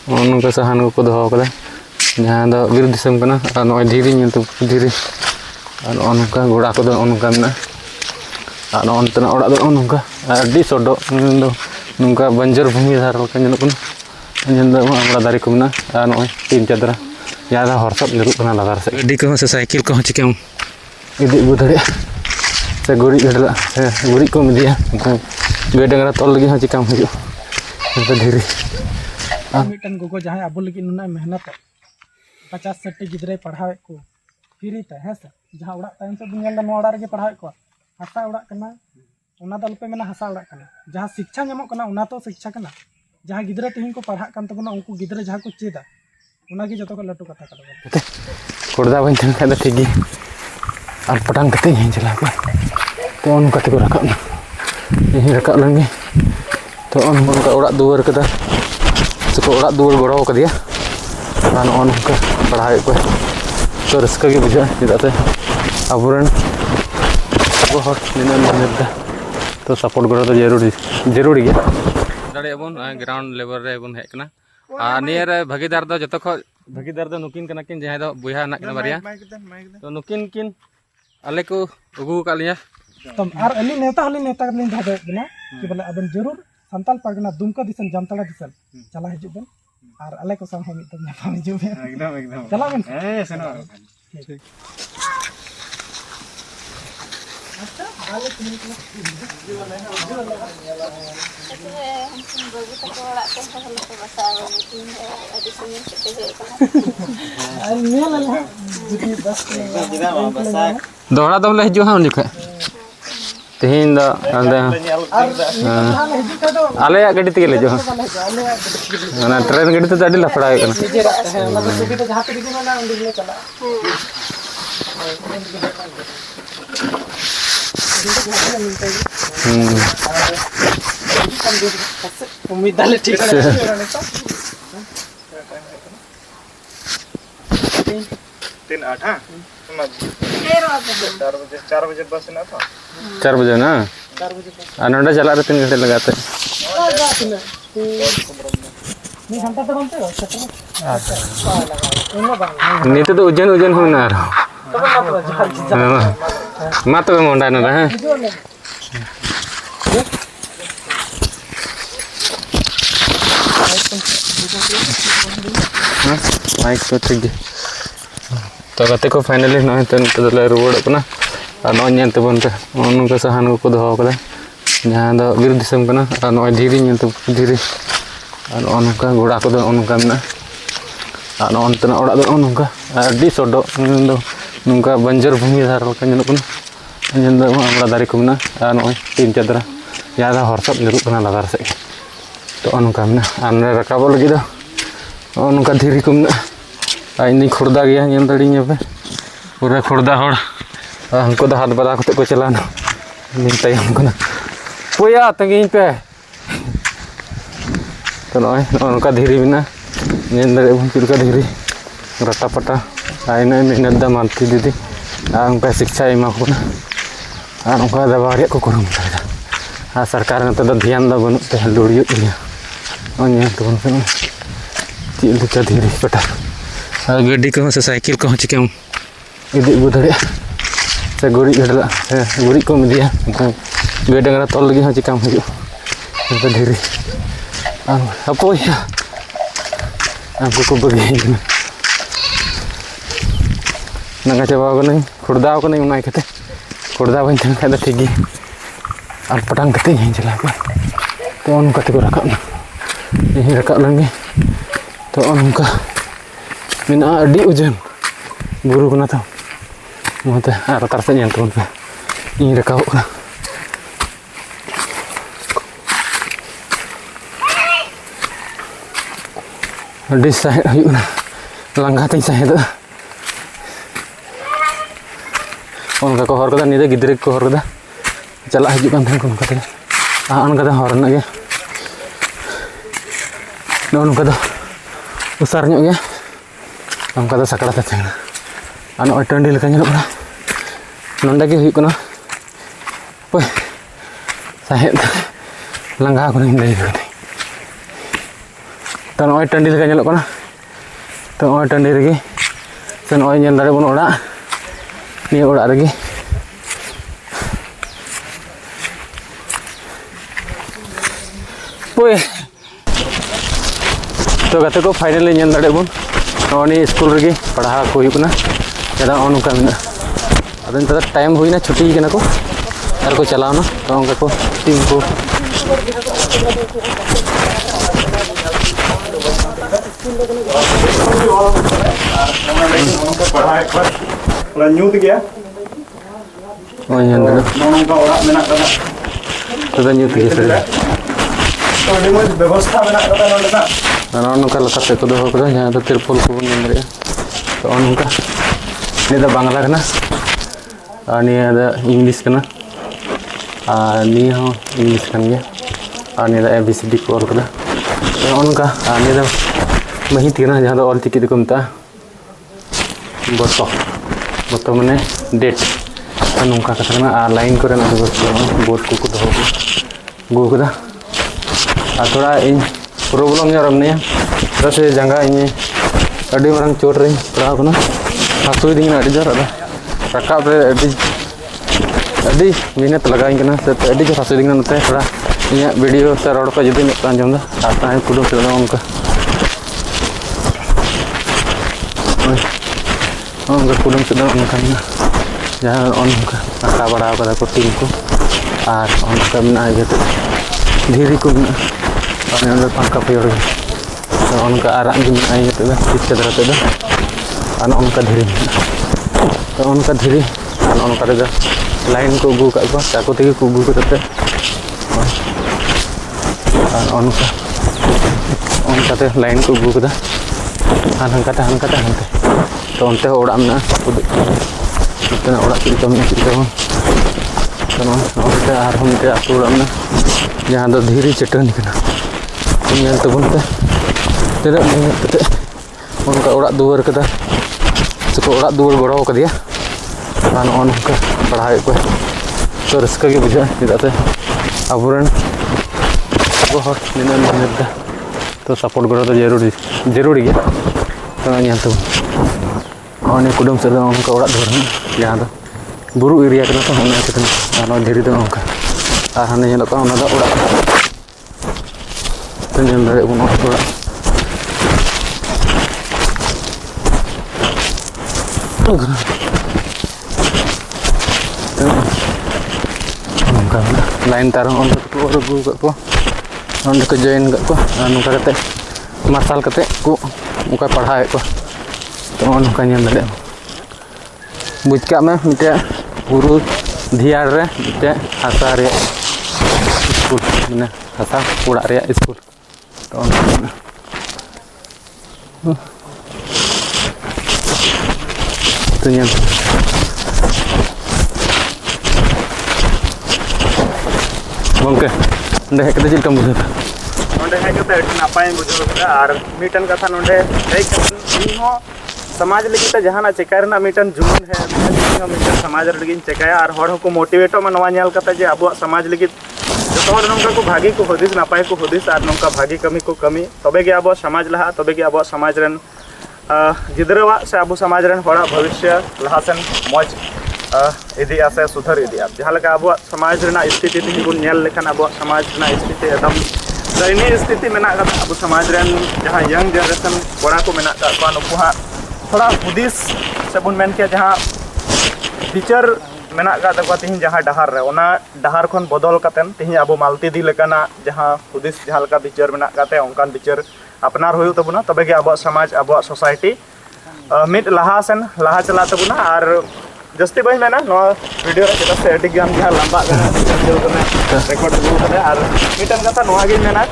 उनका साहान को दोहो कदा जहां दो बिर दिसम कना और नय धीरी तो धीरी और उनका गोड़ा को दो उनका मेना और उनतना ओड़ा दो उनका अड्डी सोडो नुका बंजर भूमि धार का जनक कना हमरा दारी को मेना और नय तीन चादरा ज्यादा हरसब निरुक कना लदार से गाड़ी को से साइकिल को चिकेम इदी बु दड़े से गुड़ी गडला से गुड़ी को मिदिया गाय डंगरा तोल लगी हां चिकाम हजू तो धीरी मिटन गोगो जहां अब लगी नुना मेहनत 50-60 गिद्रे पढ़ावे को फ्री ते है से जहां उड़ा टाइम से दुनिया नो उड़ा रे पढ़ावे को हसा उड़ा कना उना दल पे मेना हसा उड़ा कना जहां शिक्षा ñamok कना उना तो शिक्षा कना जहां गिद्रे तिहिन को पढ़ा कान तबना उनको गिद्रे जहां को चेदा उना की जतो को लटू कथा कदा कोड़दा बन थन का ठीक गी और पटांग कते ही चला को तो उन कते को रखा ना यही रखा लंगे तो उनका उड़ा दुवर कदा सको उड़ा दुवर गड़ो कदिया और उनका पढ़ाई को तो रस्का के बुझा चिदाते अबुरन वो हर निना तो सपोर्ट करो तो जरूरी गया दाड़े बन ग्राउंड लेवल रे बन हेकना आ नियर भागीदार दो जतो ख भागीदार दो नुकिन कना किन जहां दो बुया ना कना बारिया तो नुकिन किन अले को उगु का लिया तम आर अली नेता कलिन धाबे बना कि बोले अबन जरूर संताल परगना दुमका दिसन जामताड़ा दिसन चला हिजु बन और अले को संग हम तो नेपाल हिजु एकदम चला बन ए सेनो अच्छा आले तुम को दोहरा दम ले हिजु हां जुखे तेहिन दा आले गाड़ी ते ले जो ना ट्रेन गाड़ी तो दाडी लफड़ा है कना मतलब सुविधा जहां पे दिनो ना उंडी ले चला उम्मीद डाले ठीक है 3-8 हां 4 बजे बस ना था 4 बजे ना 4 बजे नोडा चला रहे 3 घंटे लगाते नहीं घंटा तो बनते हो नीते तो उजन होना मत मोंडा ना है माइक तो ठीक तो कते को फाइनली न तो ले रुवड़ कना और नय नेल तबन पे उनका साहान को दोहो कदा जहां दो बिर दिसम कना और नय धीरी तो धीरी और उनका गोड़ा को दो उनका मेना और उनतना ओड़ा दो उनका अड्डी सोडो नुका बंजर भूमि धार का जनक कना हमरा दारी को मेना और नय तीन चादरा ज्यादा हरसब निरुक कना लदार से तो उनका मेना और रकाबो लगी दो उनका धीरी को मेना इन खुर्दा गया नेल दड़ी पे पूरा खुर्दा हड़ हमको तो हाथ बदा को चलाना तयम कना पोया तंगी पे तो नय उनका धीरी मेना नेल दड़ी बन चिलका धीरी रटा पटा आइना मेहनत दा मानती दीदी उनका शिक्षा एमा को ना और उनका दबारिया को करम करदा आ सरकार ने तो ध्यान दा बनु ते लुड़ियो दिया अन्य तो बन चिलका धीरी पटा गाड़ी को से साइकिल को चिकेम इदी बु दड़े से गुड़ी गडला से गुड़ी को मिदिया गाय डंगरा तोल लगी हां चिकाम हजू तो धीरी अपोया आपको को बगी नंगा चाबा कने खुर्दा कने उनाय कते खुर्दा बन थन का ठीक गी और पटांग कते ही चला को तो उन कते को रखा ना यही रखा लंगे तो उनका मेना अड्डी उजन बुरु कना तो मते आर तार से नेल तो इन रखा हो अड्डी सह हुना लंगा तई सह दो उनका को हर कदा निदे गिद्रे को हर कदा चला हजू कान थन उनका ते उनका हर ना गे उनका दो उसार ᱧᱚᱜ गया उनका तो सकड़ा ते और नय टंडी लेका ᱧᱮᱞᱚᱜ कना नंडा के हुई कना ओय साहेब लंगा को नहीं ले तो तो नॉय टंडी लेका ñelok kana तो नॉय टंडी रेगी से नॉय ñel dare bon oड़ा ni oड़ा रेगी पोए तो गाते को फाइनली ñel dare bon नॉनी स्कूल रेगी पढ़ा को हुई kana जदा ऑन का मिना अदन तदा टाइम हुई ना छुट्टी कना को आर को चलाओ ना तो उनका को टीम को पढ़ाई पर पूरा न्यूज़ गया ओ यंदर नोनों का ओरा मेना कदा तो न्यूज़ के सर तो डिमोज व्यवस्था मेना कदा नोंडा नॉन का लकते को दो को जहां तो तिरपल को यंदर तो उनका ini dah Bangla kena, ini ada English kena, ini ho English kan ya, ini ada ABCD ko और kena, उनका ini dah महित kena जहाँ तो all ticket को मिलता, बोतो मने date, उनका कथा कना लाइन को रहना तो बोर्ड को दो गो कदा, थोड़ा इन प्रॉब्लम या रमने जैसे जगह ini अड़ी मरंग चोट रही पड़ा कना हासुई दिन अड़ी जर रकाब अड़ी मेहनत लगाई कना से अड़ी जो हासुई दिन नते थोड़ा इन वीडियो से रोड को जुदी में आंजम दा आता है कुडो से उनका कुडो से उनका जहां उनका रका बड़ा कदा को टीम को और उनका में जते धीरी को और पंखा पेड़ उनका आराम दिन आई जते किस तरह ते दा उनका धीरे तो उनका धीरे उनका लाइन को गु का चाको ते को गु करते उनका ते लाइन को गु कदा हानकाते तो उनते ओड़ा में इतना ओड़ा चिंता में तो उनते आर हम ते आतु ओड़ा में जहां दो धीरे चटनी कना उन तो बनते तेरा ते उनका ओड़ा दुआर कदा को ओड़ा दुआर गड़ो कदिया और उनका पढ़ाई को तो रस्का के बुझा चेदाते अबुरन को हर निना मेहनत तो सपोर्ट करो तो जरूरी गया तो यहाँ तो और कुडम से उनका ओड़ा दुआर जहाँ तो बुरु एरिया कना तो होना कितना धीरे तो उनका और हाने ñelok का ओना ओड़ा तो ñel dare bon ओड़ा लाइन तारों उन को जॉइन को नुका मार्शल कते को उनका पढ़ाए को तो उनका ñel दरे बुझ का में मिटे गुरु धियार रे मिटे हासा रे स्कूल माने हासा ओड़ा रे स्कूल तो तो ñel गंके नोंडे हेज कते चेक कम बुझा नोंडे हेज कते नापाय बुझो कदा और मीटन कथा नोंडे हेज कते हो समाज लगी जहां चेका मीटन जुनून है मीटन समाज लगी चेकाया और हर को मोटिवेट में नवा ñel कते जे अब समाज लगी जो नौका को भागी को हदिस नापाय को हदिस और नौका भागी कमी को कमी तबे गे अब समाज लहा तबे गे अब समाज रन गिद्रवा से अब समाज रन हड़ा भविष्य लहासेन मौज इदिया से सुधर इदिया जहां लगा अब समाज रना स्थिति बन ñel लेखन अब समाज रना स्थिति एकदम दयनीय स्थिति में अब समाज रन जहां यंग जनरेशन कोड़ा को मेना का नुकुहा थोड़ा हदिस से बन मेन के जहां टीचर मेना का तक तीन जहां डहार रे ओना डहार खन बदल कतेन तीन अब मालती दी लेकाना जहां हदिस जहां लका टीचर मेना काते ओंकान टीचर अपनार हुई तबना तबे गे अब समाज अब सोसाइटी मिड लहा सेन लहा चला तबना और जस्ती बई मेना नो वीडियो रे चला से एडिट गान जहां लंबा रिकॉर्ड कर और मिटन कथा नोआ गे मेना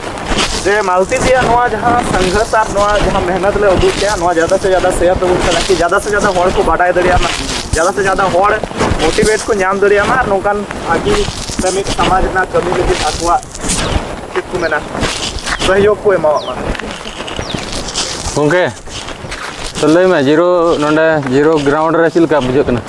जे मालती दिया नोआ जहां संघर्ष और नोआ जहां मेहनत ले उदू के नोआ ज्यादा से ज्यादा शेयर तबन ताकि ज्यादा से ज्यादा होड़ को बाडाय दरिया मा ज्यादा से ज्यादा होड़ मोटिवेट को नाम दरिया मा नोकान आगे समित समाज ना कमी लगी आकुआ कित को मेना सहयोग को एमा गंके तो लय में जीरो नोंडे जीरो ग्राउंड रे चिलका बुझे कना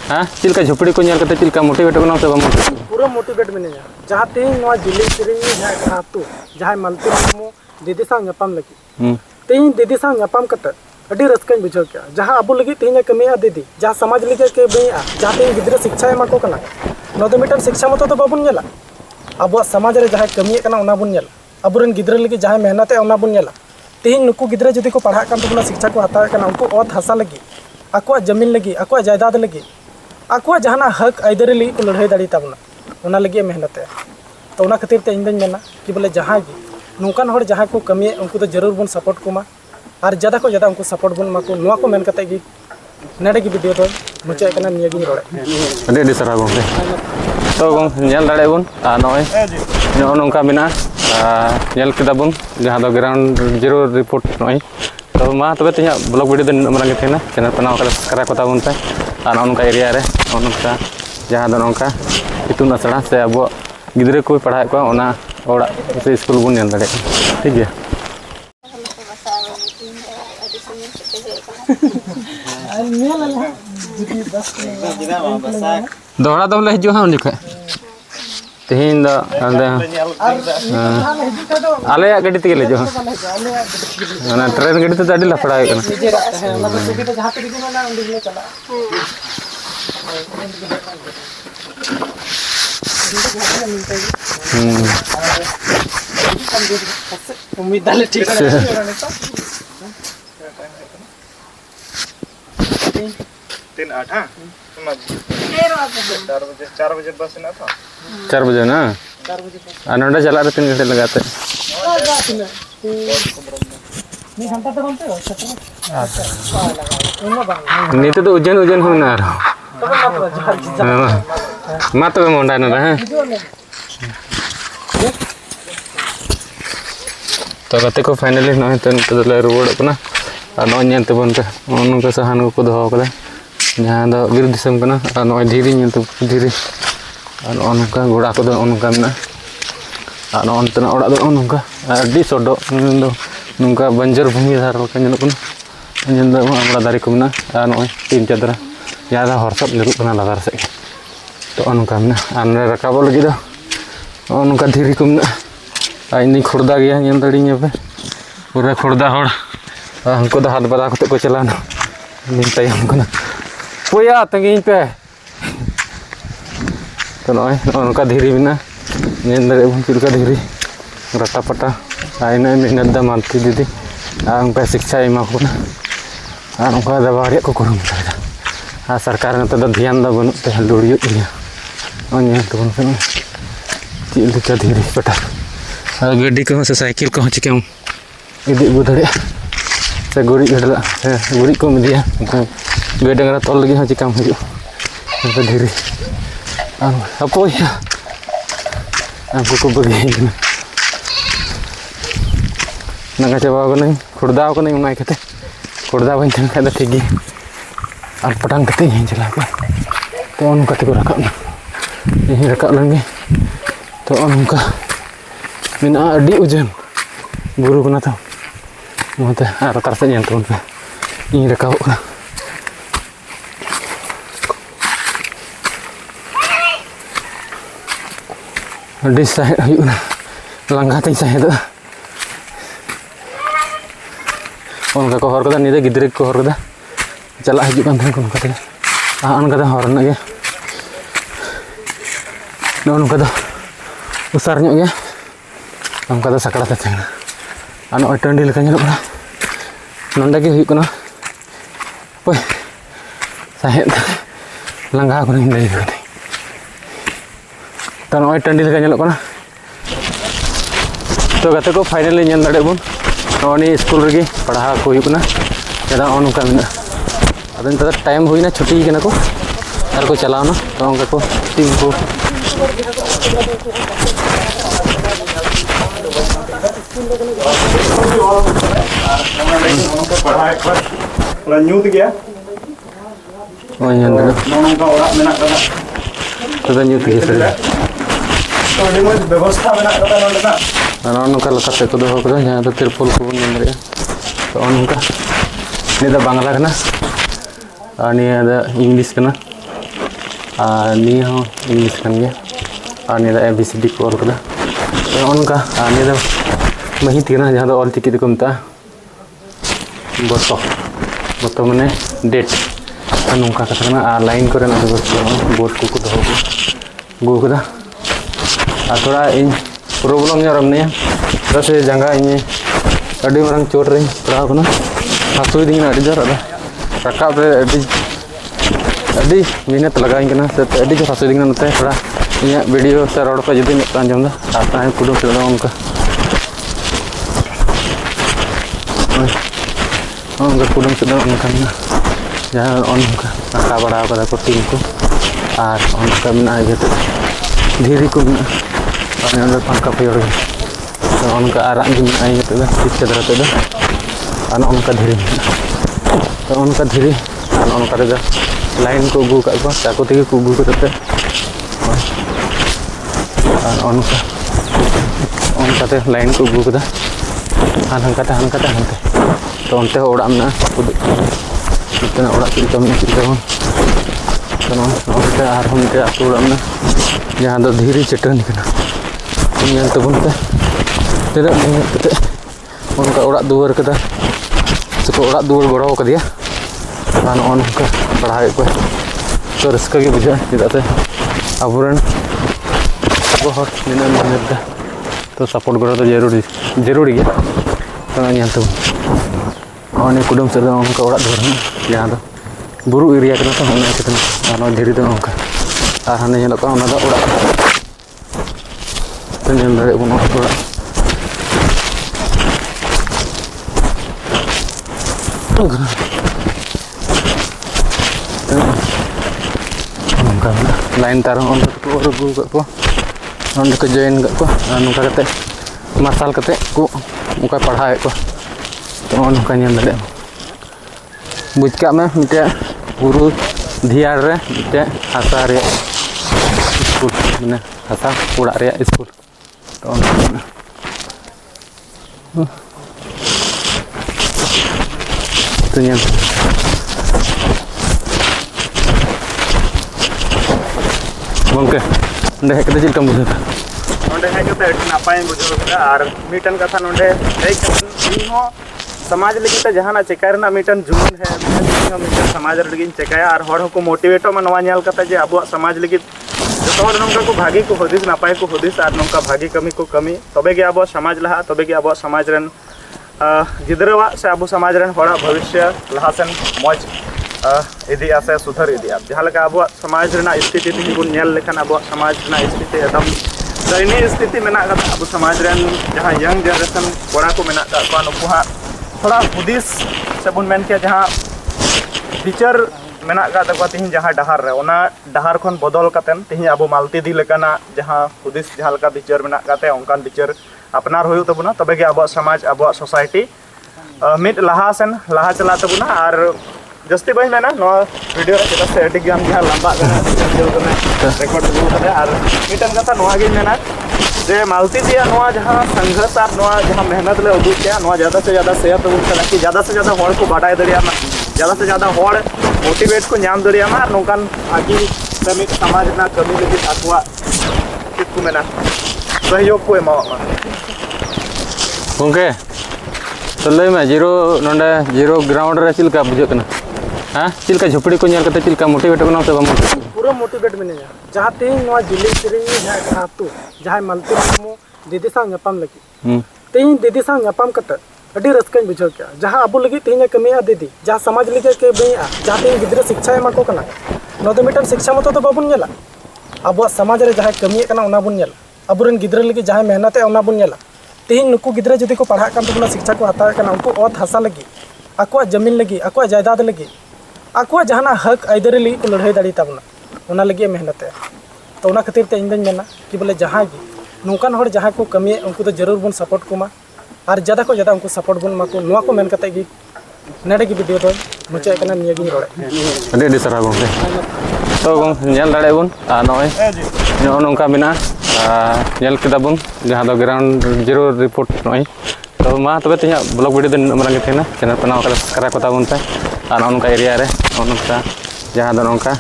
हाँ चिल्का झोपड़ी को नेल कते चिल्का मोटिवेट बना से बम पूरा मोटिवेट मिनेगा जहाँ तेज नवा जिले सिरिंग जहाँ तो जहाँ मलती मो दीदी साव ᱧᱟᱯᱟᱢ लगी तेज दीदी साव ᱧᱟᱯᱟᱢ कते अड़ी रस्कन बुझाव क्या जहाँ अब लगी तेज कमिया दीदी जहाँ समाज लगे के बया जहाँ तेज गिद्रा शिक्षा एमा को कना नो मिटन शिक्षा मत तो बाबुन नेला अब समाज रे जहाँ कमिया कना ओना बुन नेला अबुरन गिद्रा लगी जहाँ मेहनत ओना बुन नेला तेज नुकु गिद्रा जदि को पढ़ा कान तबना शिक्षा को हताव कना उनको ओत हसा लगी आको जमीन लगी आको जायदाद लगी आको जहाना हक आइदरी लगी को लड़ाई दाड़ी तबना ओना लगी मेहनत तो ओना खातिर ते इंदन मेना कि बोले जहाँ गी नौकान हर जहाँ को कमिए उनको तो जरूर बन सपोर्ट को मा और ज़्यादा को ज़्यादा उनको सपोर्ट बन मा को नुआ को मेन कते गी नेडे की वीडियो तो मुझे कना निया गी रोड़े अड़ी सरा गोंके तो गों नेल दाड़े बन नॉय नो नोंका बिना नेल किदा बन जहाँ दो ग्राउंड जीरो रिपोर्ट नॉय तो मा तबे तिया ब्लॉग वीडियो दिन मरंगे थे ना चैनल बनाव कला सब्सक्राइब को ताबुन पे और नोंका एरिया रे नोंका जहाँ दो नोंका इतुन असड़ा से अब गिद्रे को पढ़ाए को ओना ओड़ा से स्कूल बुन नेल दाड़े ठीक है दोहरा दम ले हिजु हां जुखे तेहिन द आले गाड़ी तेगे ले जो ना ट्रेन गाड़ी तो अड़ी लफड़ा उम्मीद डाले ठीक है 3-8 हाँ 4 बजे बस ना था 4 बजे ना नोडा चला रहे 3 घंटे लगाते नीते तो उजन होना मा तो मोंडा ना है तो कते को फाइनली नय तो रुवाड़ कना नय नेल तबन पे उनका साहान को दोहो कदा जहाँ दो बिर दिसम कना नय धीरी नेल तो धीरी उनका गोड़ा को उनका मेना अंतना ओड़ा दो उनका अड़ी सोडो दो नुका बंजर भूमि धार लका नेलो कना नेल दो आमड़ा दारी को मेना नय तीन चादरा ज्यादा हरसब निरुक कना लादार से तो उनका मेना आने रकाबो लगी दो उनका धीरी को मेना इन खुर्दा गया नेल दाड़ी पे पूरा खुर्दा हड़ हमको तो हाथ बदा को को चलाना तयम कना पोया तंगी पे तो नौका धीरी बिना नेल दाड़े बन चिलका धीरी रटा पटा आइना मेहनत दा मानती दीदी उनका शिक्षा एमा को ना उनका दबारिया को करम करदा सरकार ने तो ध्यान दा बनु ते लुड़ियो इया ओने तो बन से चिलका धीरी पटा गाड़ी को से साइकिल को चिके इदी गुदड़े से गुड़ी गडला गुड़ी को मिदिया गाय डंगरा तोल लगी चिकाम हजू तो धीरे अपोया हमको को बगे नंगा चाबा को खुर्दा को नहीं कते खुर्दा बन तन खा ठीक गे और पटांग कते ही चला को तो उन कते को रखना यही रखा लेंगे तो उनका बिना अड़ी उजन बुरु को ना था मत रतार से नेल तबन पे इन रकाब अड़ी साहेद हुना लांगा तीन साहेद उनका को हर कदा निदे गिद्रे को हर कदा चला हजू कान थान उनका ते अनका हर ना उनका उसार ᱧᱚᱜ गया उनका सकड़ा ते नॉय टाँडी लेका नेलोगना नोंडे गे हुई कना ओय साहेद लांगा को नहीं दे तो नॉय टाँडी लेका नेलोगना तो गाते को फाइनली नेल दाड़े बन नॉनी स्कूल रे पढ़ा को हुई कना जरा उनका मेना अदन तो टाइम हुईना छुट्टी कना को और को चलावना तो उनका को टीम को ᱧᱩᱛ गया ओय नेल नौका ओड़ा मेना कदा तो ᱧᱩᱛ गे सर तो अड़ी मज व्यवस्था मेना कदा नोंडा ना नौका लताते को दोहो कदा जहाँ तो तिरपल को नेल रे तो उनका नि दा बांग्ला कना और नि दा इंग्लिश कना और निया हो इंग्लिश kan गया और निया ABCD को ऑल कदा तो उनका निया मही तीना जहाँ दो ऑल चिकी को मता बोतो मने डेट नौका कथा लाइन को बोर्ड को दो गु कदा थोड़ा इन प्रॉब्लम रमने से जंगा इन अड़ी मारंग चोट रे पड़ा कना हासुई दिन अड़ी जोर रकाब रे अड़ी मेहनत लगाई कना से अड़ी जो हासुई दिन नते थोड़ा इन वीडियो से रोड को जुदी मित आंजम दा आता है कुडो से उनका कुडम से उनका जहाँ उनका आका बड़ा कदा को टीम को और उनका मिना जते धीरी को मिना और पंखा पेड़ तो उनका आराम भी आई जते पीछे दरते दो और उनका धीरी तो उनका धीरी और उनका रे लाइन को गु का को चाको तेगे को गु करते और उनका लाइन को गु कदा हानकाते तो उनते ओड़ा में उदुग इतना ओड़ा चिंता में चिंता हो तो उनते और उनते आतु ओड़ा में जहाँ दो धीरी चटनी कना उन तबन पे तेरा मेहनत उनका ओड़ा दुआर कदा सको ओड़ा दुआर गड़ो कदिया और उनका पढ़ाई को तो रस्का के बुझा चेदाते अबुरन वो हर निना मेहनत तो सपोर्ट करो तो जरूरी गया तो तो और कुडम से उनका ओड़ा दुआर जहाँ दो बुरु एरिया कना तो होने कितना धीरे तो उनका और हाने ओड़ा तो नेल दाड़े बन ओड़ा लाइन तार को जॉइन को नौका मार्शल को पढ़ाए को तो नौका दाड़े बुझ का में मिटे बुरु धियार रे मिटे हासा रे स्कूल माने हासा ओड़ा रे स्कूल तो ᱧᱮᱞ गंके नोंडे हेज कते चिलका बुझा नोंडे हेज कते नापाय बुझो और मिटन कथा नोंडे हेज इहो समाज लगी जहाना चेका रना मिटन जुनून है मिटन समाज लगी चेकाया और हर को मोटिवेटो में नवा ᱧᱮᱞ कते जे अब समाज लगी जो नौका को भागी को हदिस नापाय को हदिस और नौका भागी कमी को कमी तबे गे अब समाज लहा तबे गे अब समाज रन गिद्रवा से अब समाज रन हड़ा भविष्य लहासन मौज इदी से सुधर इदी जहाँ अब समाज रना स्थिति ती बन ᱧᱮᱞ लेखन अब समाज रना स्थिति एकदम दयनीय स्थिति में अब समाज रन जहाँ यंग जनरेशन कोड़ा को मेना नुकु हाँ थोड़ा हदिस से बन मेन के जहाँ विचार मेना तीन जहाँ डहार रे ओना डहार खन बदल कतेन तीन अब मालती दी लेकाना जहाँ हदिस जहाँ विचार मेना ओंकान विचार अपनार हो तबना तबे गे अब समाज अब सोसाइटी मिट लहा सेन लहा चला तबना और जस्ती बही मेना नो वीडियो रे चेता से एडिट गाम जहाँ लंबा रेकॉर्ड और मिटन कथा नोआ गे मेना जे मालती दिया नोआ जहाँ संघर्ष और नोआ जहाँ मेहनत ले उदुग के नोआ ज़्यादा से ज़्यादा शेयर तबन चला कि ज़्यादा से ज़्यादा हड़ को बाडाय दरियामा ज़्यादा से ज़्यादा हड़ मोटिवेट को नाम दरियामा और नोकान आगे कमी समाज ना कमी लगी आकुआ चेक को मेना सहयोग को एमा गंके तो लय में जीरो नोंडे जीरो ग्राउंड रे चिलका बुझकना हाँ चिलका झोपड़ी को ᱧᱮᱞ कते चिलका मोटिवेट करना से पूरा मोटिवेट मिनेगा जहाँ तीन नवा जिले सिरी जहाँ तो जहाँ मालती मो दीदी सा ᱧᱟᱯᱟᱢ लगी तीन दीदी सा ᱧᱟᱯᱟᱢ कते अड़ी रस्कन बुझाव के जहाँ अब लगी तीन कमी दीदी जहाँ समाज लगे के बई जहाँ तीन गिद्रा शिक्षा एमा को कना नोदे मिटन शिक्षा मत तो बाबुन नेला अब समाज रे जहाँ कमी कना ओना बुन नेला अबुरन गिद्रा लगी जहाँ मेहनत है ओना बुन नेला तीन नुकु गिद्रा जदि को पढ़ा कान तबना शिक्षा को हताव कना उनको ओत हासा लगी आकुआ जमीन लगी आकुआ जायदाद लगी आकुआ जहाना हक आइदरी लगी को लड़ाई दाड़ी तबना ओना लगी मेहनत है तो ओना खातिर ते इन मेना कि बोले जहाँ गी नौकान हर जहाँ को कमी उनको तो जरूर बन सपोर्ट को मा और ज़्यादा को ज़्यादा उनको सपोर्ट बन मा को नुआ को मेन कते गी नेडे की वीडियो तो मुझे कना निया गी रोड़े अड़ी सारा गंके तो ᱧᱮᱞ दाड़े बन नय नौका मेना ᱧᱮᱞ केदा बन जहाँ दो ग्राउंड जीरो रिपोर्ट नय तो मा तबे तिया ब्लॉग वीडियो दिन मरंग के थेना चैनल बनाव करा को ताबन पे और नौका एरिया रे नौका जहाँ दो नौका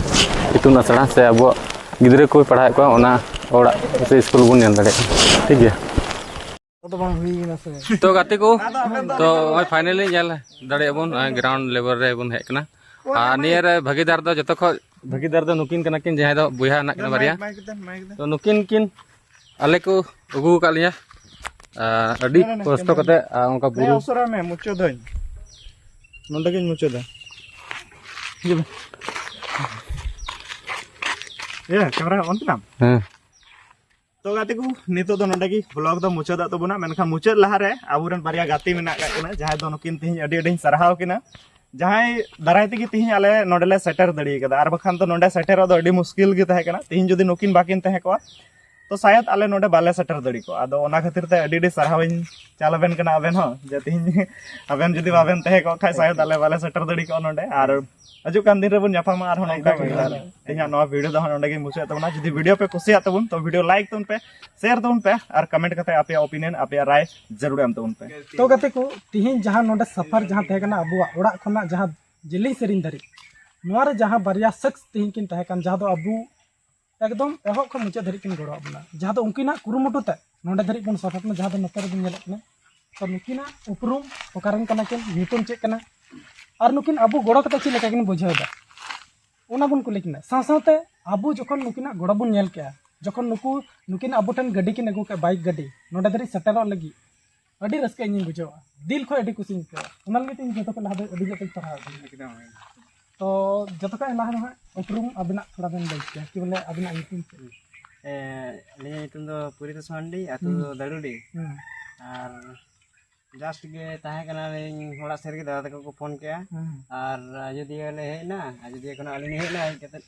इतुन आसड़ा से अब गिद्रे को पढ़ाए को ओना ओड़ा से स्कूल बन नेल दाड़े ठीक गया तो गाते को तो फाइनली नेल दाड़े बन ग्राउंड लेवल रे बन हेकना आ नियर भागीदार दो जतो ख भागीदार दो नुकिन कना किन जहां दो बुया ना कना बारिया तो नुकिन किन आले को अगू का लिया अडी कष्ट कते उनका बुरु अवसर में मुचो दई नोंडे के मुचो दा ये कैमरा ऑन नाम हां तो गाते को नितो दो नोंडे की ब्लॉग दो मुचो दा तो बना मेनखा मुचो लहा रे आबुरन बारिया गाती मेना का कना जहां दो नुकिन तिही अडी अडी सराहाव किना जहां दाराय तेगी तिही आले नोडले सेटर दड़ी कदा आर बखान तो नोंडे सेटर दो अडी मुश्किल गे तहे कना तिही जदी नुकिन बाकिन तहे को तो शायद आले नोडे बाले सेटर दड़ी को आदो ओना खातिर ते अडी अडी सराहाविन चालबेन कना आबेन हो जे तिही आबेन जदी बाबेन तहे को खाय शायद आले बाले सेटर दड़ी को नोडे आर अजु कान दिन रे बन जाफा मा आर नोंका तिही नवा वीडियो दो नोडे के मुचे तबना जदी वीडियो पे कुसिया तबन तो वीडियो लाइक तबन पे शेयर तबन पे और कमेंट कते आपे ओपिनियन आपे राय जरूर एम तबन पे तो गते को तिही जहां नोडे सफर जहां तहे कना अबुआ ओड़ा खना जहां जिली सेरिन धरी नोआ रे जहां बारिया शख्स तिही किन तहे कन जहां दो अबु एकदम एहब खन मुचे धरी किन गड़ो बना जहां दो उनकिना कुरुमुटु ते नोडे धरी बन सफर में जहां दो नतर बिन नेलत ने तो नुकिना उपरुम ओकारन कना किन न्यूटन चेक कना और नुकिन अबु गड़ो कते ची लेका किन बुझावदा ओना बुन कुली किना सासाते अबु जखन नुकिना गड़ो बुन नेल के जखन नुकिन अबु ठन गड्डी किन अगु के बाइक गड्डी नोडे धरी सेटरो लगी अडी रस्के इन बुझावा दिल खो अडी खुशी के ओना लगे तीन जतो के लहा अडी जतो तरह तो जतो का लहा ना उपरुम अबिना थोड़ा दिन लई के कि बोले अबिना न्यूटन ले तुम दो पूरी तो सांडी आतु दरुडी और जस्ट के ताहे कना होड़ा सेर के दादा तक को फोन किया और अयोध्या ले है ना अयोध्या कना अली है ना कते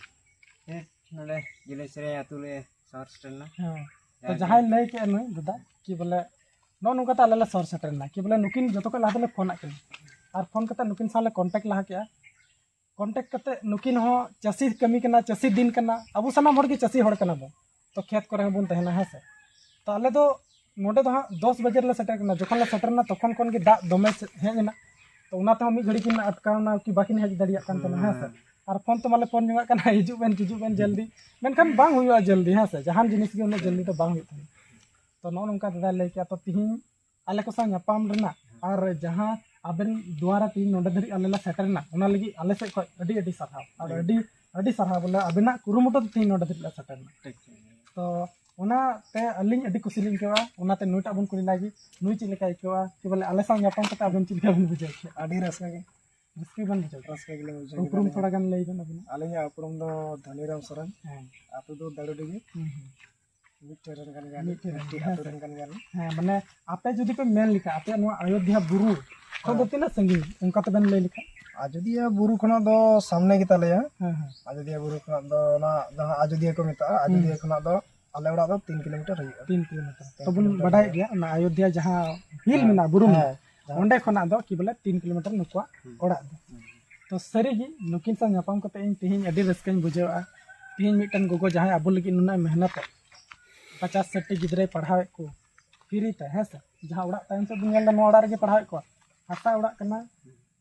नले जिले सेरे आतु ले शहर स्टेन ना तो जहां लई के न दादा कि बोले नो नुका ता ले शहर स्टेन ना कि बोले नुकिन जतो के लादले फोन आके और फोन कते नुकिन साले कांटेक्ट लहा के कांटेक्ट कते नुकिन हो चासी कमी कना चासी दिन कना अबु सना मोर के चासी होड़ कना बो तो खेत करे बन तहना है से तो आले दो नोडे दो 10 बजे ले सेटर कना जखन ले सेटरना तखन कोन के दा दमे हेजना तो उना तो मी घड़ी किन अटकावना कि बाकिन हेज दड़िया कान तना है से और फोन तो माले फोन जंगा कना हिजु बेन जल्दी मेनखान बांग हुआ जल्दी है से जहान जिनिस के उन जल्दी तो बांग हुई तो नो नंका दादा ले के तो तिही आले को सा न्यापाम रना और जहां आबेन द्वारा तीन नोडे धरी आले ला सेटरना उना लगी आले से अडी अडी सरहाव और अडी सरहाव बोले अबेना कुरुमुटो तीन नोडे धरी ला सेटरना तो उना ते अलिंग अडी कुसी लिंग केवा उना ते नुटा बन कुली लागी नुई ची लेका केवा कि बोले आले सा न्यापाम कते अबेन ची लेका बन बुझे अडी रसका के जिसकी बन बुझे रसका के बुझे उपरुम थोड़ा गन लई दन अबेना आले उपरुम दो धनीराम सरन आतु दो दरुडी के मिटेरन कन गान माने आपे जुदी पे मेन लिखा आपे नुआ अयोध्या बुरु तो दो तीन संगी उनका तो बन ले लिखा अयोध्या बुरु खना दो सामने की तले अयोध्या बुरु खना दो ना जहां अयोध्या को मेता अयोध्या खना दो आले ओड़ा दो 3 किलोमीटर हुई 3 किलोमीटर तो बन बडाय गया ना अयोध्या जहां हिल मेना बुरु ओंडे खना दो कि बोले 3 किलोमीटर नुकुआ ओड़ा दो तो सरी ही नुकिन सा न्यापाम कते इन तिहिन अडी रस्कन बुझेवा तिहिन मिटन गोगो जहां अबु लगी नुना मेहनत 50-60 गिद्रे पढ़ावे को फ्री ते है से जहां ओड़ा टाइम से दुनिया ला नोड़ा रे पढ़ावे को हसा ओड़ा कना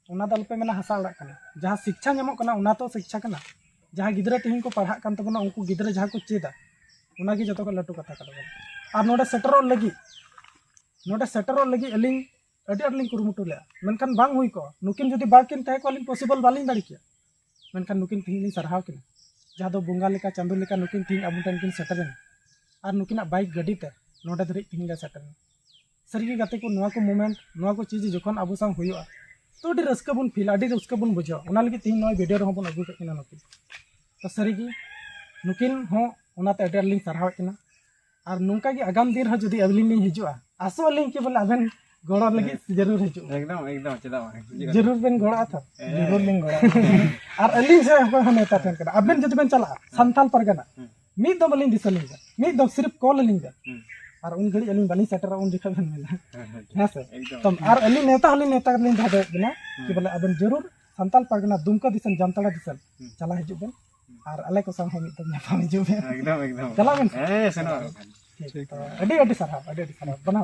उना दल पे मेना हसा ओड़ा कना जहां शिक्षा नेमो कना उना तो शिक्षा कना जहां गिद्रे तिहिन को पढ़ा कान तबना उनको गिद्रे जहां को चेदा उना की जतो को लटू कथा कदा और नोडे सेटरो लगी अलिंग अडी अलिंग कुरुमुटु ले मेनखान बांग हुई को नुकिन जदी बाकिन तहे को अलिंग पॉसिबल बालिंग दाड़ी के मेनखान नुकिन तिहिन सरहाव किन जहां दो बुंगा लेका चांदू लेका नुकिन तिहिन अबु टन किन सेटरन और नुकिना बाइक गड्डी ते नोडे धरी तिहिन ले सेटरन सरी गाते को नोआ को मोमेंट नोआ को चीज जखन अबु संग हुआ तो अडी रस्का बुन फील अडी रस्का बुन बुझो उना लगी तिहिन नोय वीडियो रे बन अगु किना नुकिन तो सरी नुकिन हो उनाते अडी अलिंग सरहाव किना और नुका की आगाम दिन हो जदी अबलिंग लिंग हिजुआ आसो अलिंग के बोले अबेन गड़ा लगी जरूर हिजु एकदम चदा जरूर बेन गड़ा था जरूर लिंग गड़ा और अलिंग से हो हमेता ठन करा अबेन जदी बेन चला संताल परगना मी दो बलिंग दिसलिंग मी दो सिर्फ कॉल लिंग और उन घड़ी अलिंग बनी सेटर उन दिखा बन मेला है से तो और अलिंग नेता लिंग धादे बिना कि बोले अबेन जरूर संताल परगना दुमका दिसन जामताड़ा दिसन चला हिजु बेन और अले को संग हम तो न्यापाम हिजु बेन एकदम चला बेन सेनो अडी सरहाव बना